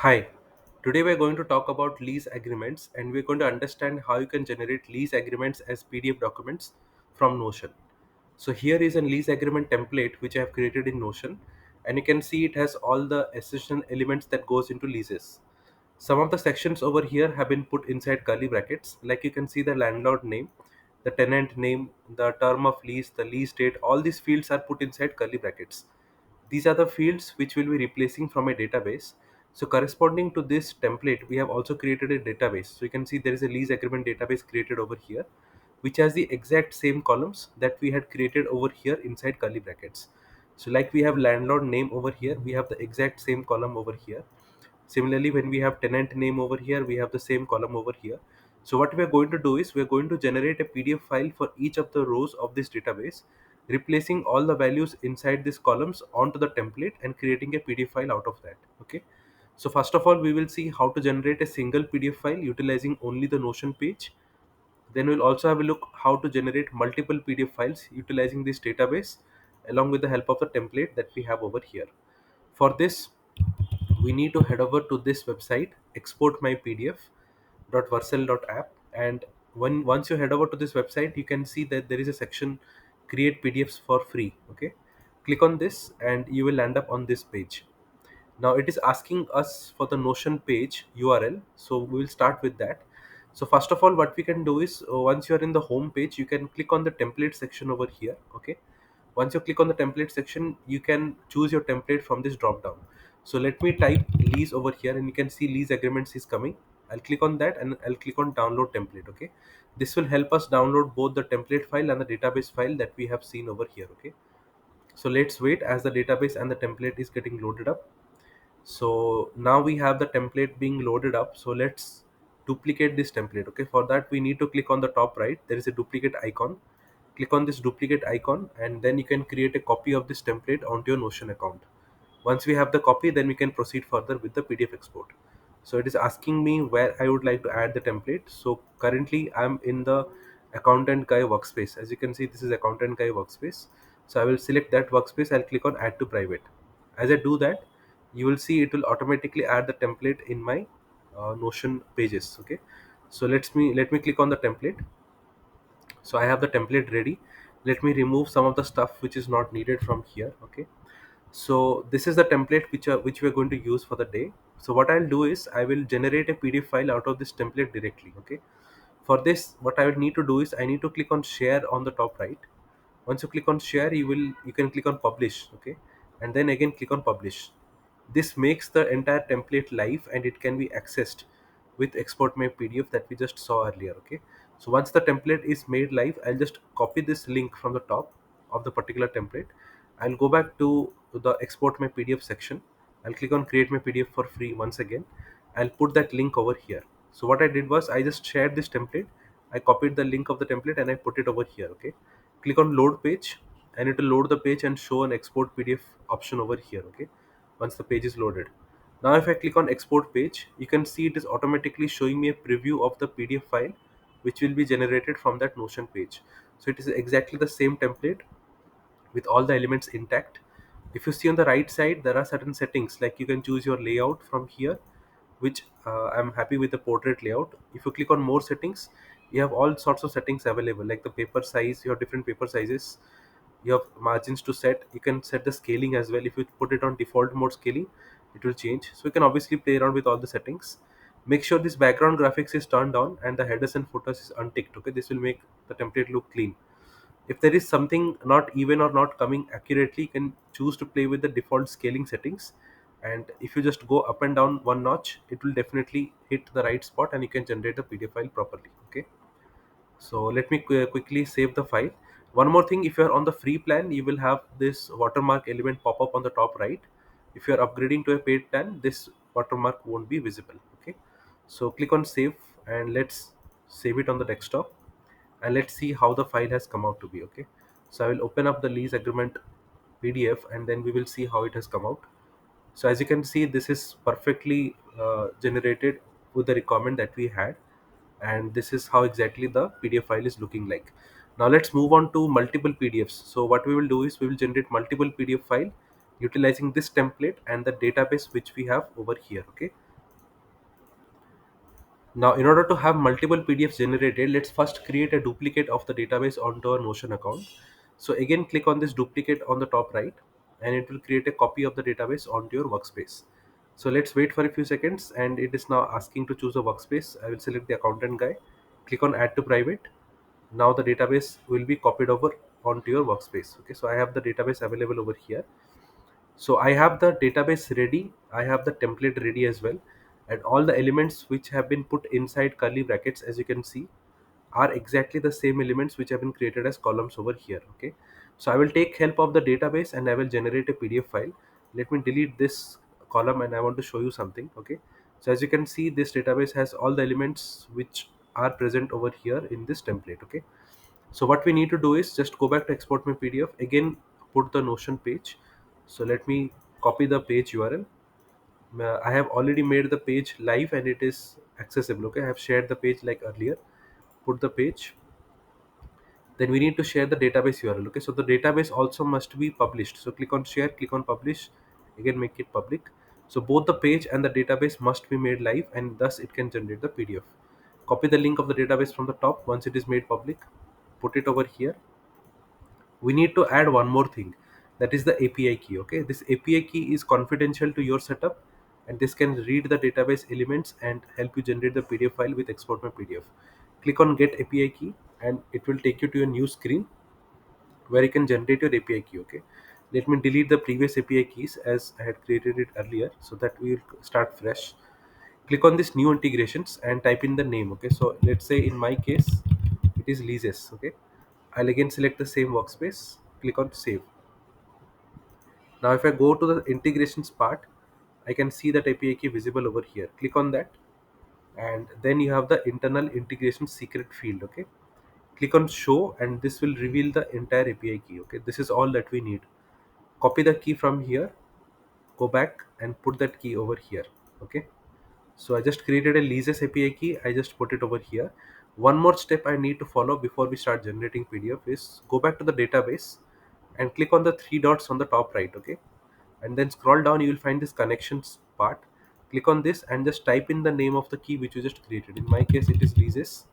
Hi, today we're going to talk about lease agreements and we're going to understand how you can generate lease agreements as PDF documents from Notion. So here is a lease agreement template which I have created in Notion, and you can see it has all the essential elements that goes into leases. Some of the sections over here have been put inside curly brackets, like you can see the landlord name, the tenant name, the term of lease, the lease date, all these fields are put inside curly brackets. These are the fields which will be replacing from a database. So corresponding to this template, we have also created a database. So you can see there is a lease agreement database created over here, which has the exact same columns that we had created over here inside curly brackets. So like we have landlord name over here, we have the exact same column over here. Similarly, when we have tenant name over here, we have the same column over here. So what we are going to do is we are going to generate a PDF file for each of the rows of this database, replacing all the values inside these columns onto the template and creating a PDF file out of that. Okay. So first of all, we will see how to generate a single PDF file utilizing only the Notion page. Then we'll also have a look how to generate multiple PDF files utilizing this database along with the help of the template that we have over here. For this, we need to head over to this website exportmypdf.vercel.app, and once you head over to this website, you can see that there is a section create PDFs for free. Okay, click on this and you will land up on this page. Now it is asking us for the Notion page URL, so we will start with that. So first of all, what we can do is once you are in the home page, you can click on the template section over here. Okay, once you click on the template section, you can choose your template from this drop down. So let me type lease over here, and you can see lease agreements is coming. I'll click on that and I'll click on download template. Okay, this will help us download both the template file and the database file that we have seen over here. Okay, so let's wait as the database and the template is getting loaded up. So now we have the template being loaded up, so let's duplicate this template. Okay, for that we need to click on the top right, there is a duplicate icon. Click on this duplicate icon and then you can create a copy of this template onto your Notion account. Once we have the copy, then we can proceed further with the PDF export. So it is asking me where I would like to add the template. So currently I'm in the accountant guy workspace. As you can see, this is accountant guy workspace. So I will select that workspace. I'll click on add to private. As I do that, you will see it will automatically add the template in my Notion pages. Okay, so let me click on the template. So I have the template ready. Let me remove some of the stuff which is not needed from here. Okay, so this is the template which we're going to use for the day. So what I'll do is I will generate a PDF file out of this template directly. Okay, for this, what I would need to do is I need to click on share on the top right. Once you click on share, you can click on publish. Okay, and then again click on publish. This makes the entire template live and it can be accessed with export my PDF that we just saw earlier. Okay, so once the template is made live, I'll just copy this link from the top of the particular template. I'll go back to the export my PDF section. I'll click on create my PDF for free once again. I'll put that link over here. So what I did was I just shared this template. I copied the link of the template and I put it over here. Okay, click on load page and it will load the page and show an export PDF option over here. Okay, once the page is loaded. Now if I click on export page, you can see it is automatically showing me a preview of the PDF file which will be generated from that Notion page. So it is exactly the same template with all the elements intact. If you see on the right side, there are certain settings like you can choose your layout from here, which I'm happy with the portrait layout. If you click on more settings, you have all sorts of settings available, like the paper size. You have different paper sizes, you have margins to set. You can set the scaling as well. If you put it on default mode scaling, it will change. So you can obviously play around with all the settings. Make sure this background graphics is turned on and the headers and footers is unticked. Okay, this will make the template look clean. If there is something not even or not coming accurately, you can choose to play with the default scaling settings, and if you just go up and down one notch, it will definitely hit the right spot and you can generate the PDF file properly. Okay, so let me quickly save the file. One more thing, if you are on the free plan, you will have this watermark element pop up on the top right. If you are upgrading to a paid plan, this watermark won't be visible. Okay, so click on save and let's save it on the desktop, and let's see how the file has come out to be. Okay, so I will open up the lease agreement PDF and then we will see how it has come out. So as you can see, this is perfectly generated with the requirement that we had, and this is how exactly the PDF file is looking like. Now let's move on to multiple PDFs. So what we will do is we will generate multiple PDF file utilizing this template and the database which we have over here. Okay, Now, in order to have multiple PDFs generated, let's first create a duplicate of the database onto our Notion account. So again, click on this duplicate on the top right, and it will create a copy of the database onto your workspace. So let's wait for a few seconds, and it is now asking to choose a workspace. I will select the accountant guy, click on add to private. Now the database will be copied over onto your workspace. Okay, so I have the database available over here. So I have the database ready, I have the template ready as well, and all the elements which have been put inside curly brackets, as you can see, are exactly the same elements which have been created as columns over here. Okay, so I will take help of the database and I will generate a PDF file. Let me delete this column and I want to show you something. Okay, so as you can see, this database has all the elements which are present over here in this template. Okay, so what we need to do is just go back to export my PDF again, put the Notion page. So let me copy the page URL. I have already made the page live and it is accessible. Okay, I have shared the page like earlier. Put the page. Then we need to share the database URL. Okay, so the database also must be published. So click on share, click on publish, again make it public. So both the page and the database must be made live, and thus it can generate the PDF. Copy the link of the database from the top once it is made public. Put it over here. We need to add one more thing, that is the API key. Okay, this API key is confidential to your setup, and this can read the database elements and help you generate the PDF file with export my PDF. Click on get API key and it will take you to a new screen where you can generate your API key. Okay, let me delete the previous API keys as I had created it earlier so that we will start fresh. Click on this new integrations and type in the name. Okay, so let's say in my case it is leases. Okay, I'll again select the same workspace, click on save. Now if I go to the integrations part, I can see that API key visible over here. Click on that, and then you have the internal integration secret field. Okay, click on show and this will reveal the entire API key. Okay, this is all that we need. Copy the key from here, go back and put that key over here. Okay, so I just created a leases API key, I just put it over here. One more step I need to follow before we start generating PDF is go back to the database and click on the three dots on the top right. Okay, and then scroll down, you will find this connections part. Click on this and just type in the name of the key which you just created. In my case it is leases,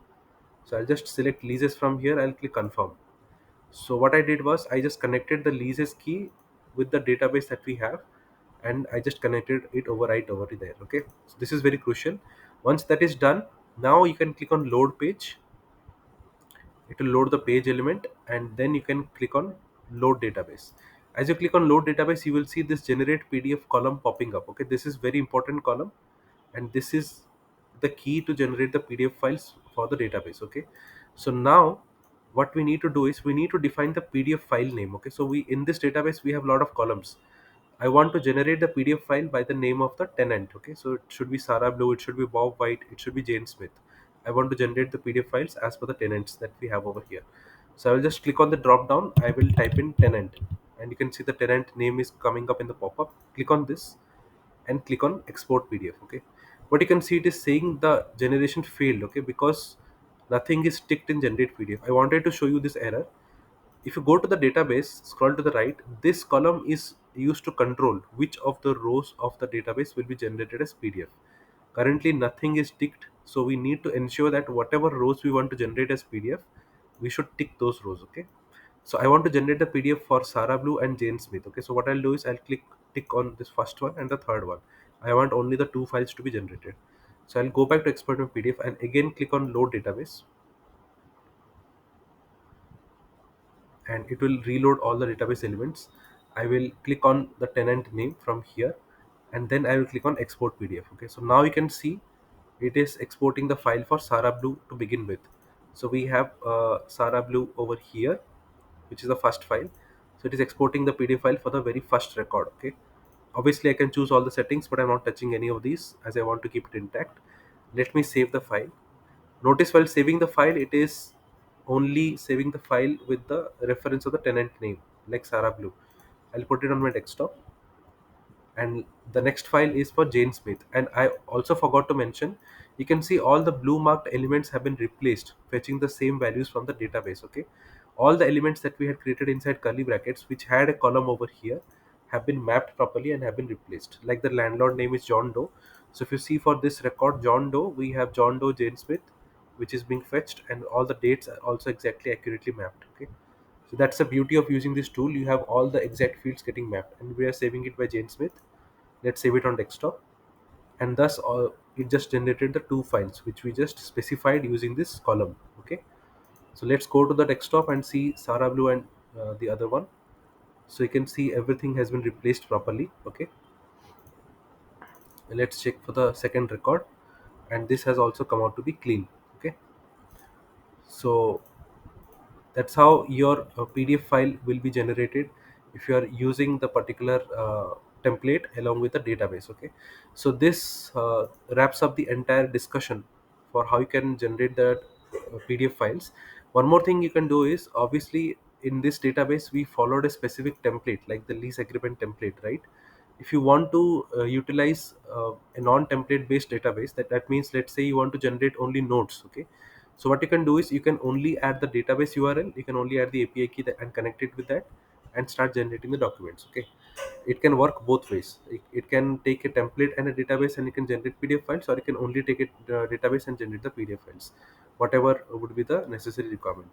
so I'll just select leases from here. I'll click confirm. So what I did was I just connected the leases key with the database that we have, and I just connected it over right over there. Okay, so this is very crucial. Once that is done, now you can click on load page. It will load the page element, and then you can click on load database. As you click on load database, you will see this generate PDF column popping up. Okay, this is very important column, and this is the key to generate the PDF files for the database. Okay, so now what we need to do is we need to define the PDF file name. Okay, so we in this database we have a lot of columns. I want to generate the PDF file by the name of the tenant. Okay, so it should be Sarah Blue, it should be Bob White, it should be Jane Smith. I want to generate the PDF files as per the tenants that we have over here. So I will just click on the drop down. I will type in tenant, and you can see the tenant name is coming up in the pop up. Click on this and click on export PDF. Okay, but you can see it is saying the generation failed. Okay, because nothing is ticked in generate PDF. I wanted to show you this error. If you go to the database, scroll to the right, this column is used to control which of the rows of the database will be generated as PDF. Currently nothing is ticked, so we need to ensure that whatever rows we want to generate as PDF, we should tick those rows. Okay, so I want to generate the PDF for Sarah Blue and Jane Smith. Okay, so what I'll do is I'll tick on this first one and the third one. I want only the two files to be generated. So I'll go back to export my PDF and again click on load database, and it will reload all the database elements. I will click on the tenant name from here, and then I will click on export PDF. Okay, so now you can see it is exporting the file for Sarah Blue to begin with. So we have Sarah Blue over here, which is the first file. So it is exporting the PDF file for the very first record. Okay, obviously I can choose all the settings, but I'm not touching any of these as I want to keep it intact. Let me save the file. Notice while saving the file, it is only saving the file with the reference of the tenant name, like Sarah Blue. I'll put it on my desktop, and the next file is for Jane Smith. And I also forgot to mention, you can see all the blue marked elements have been replaced, fetching the same values from the database. Okay, all the elements that we had created inside curly brackets, which had a column over here, have been mapped properly and have been replaced. Like the landlord name is John Doe, So if you see for this record John Doe, we have John Doe Jane Smith, which is being fetched, and all the dates are also exactly accurately mapped. Okay, so that's the beauty of using this tool. You have all the exact fields getting mapped, and we are saving it by Jane Smith. Let's save it on desktop, and thus it just generated the two files which we just specified using this column. Okay, so let's go to the desktop and see Sarah Blue and the other one. So you can see everything has been replaced properly. Okay, let's check for the second record, and this has also come out to be clean. Okay, so that's how your PDF file will be generated if you are using the particular template along with the database. Okay, so this wraps up the entire discussion for how you can generate the PDF files. One more thing you can do is, obviously in this database we followed a specific template like the lease agreement template, right? If you want to utilize a non-template based database, that means, let's say you want to generate only notes. Okay, so what you can do is, you can only add the database URL, you can only add the API key and connect it with that, and start generating the documents. Okay, it can work both ways. It can take a template and a database and you can generate PDF files, or you can only take a database and generate the PDF files, whatever would be the necessary requirement.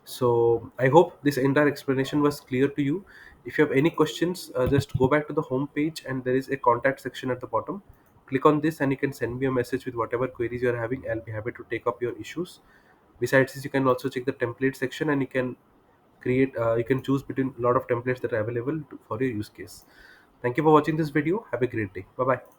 So I hope this entire explanation was clear to you. If you have any questions, just go back to the home page and there is a contact section at the bottom. Click on this and you can send me a message with whatever queries you are having. I'll be happy to take up your issues. Besides this, you can also check the template section and you can you can choose between a lot of templates that are available for your use case. Thank you for watching this video. Have a great day. Bye bye.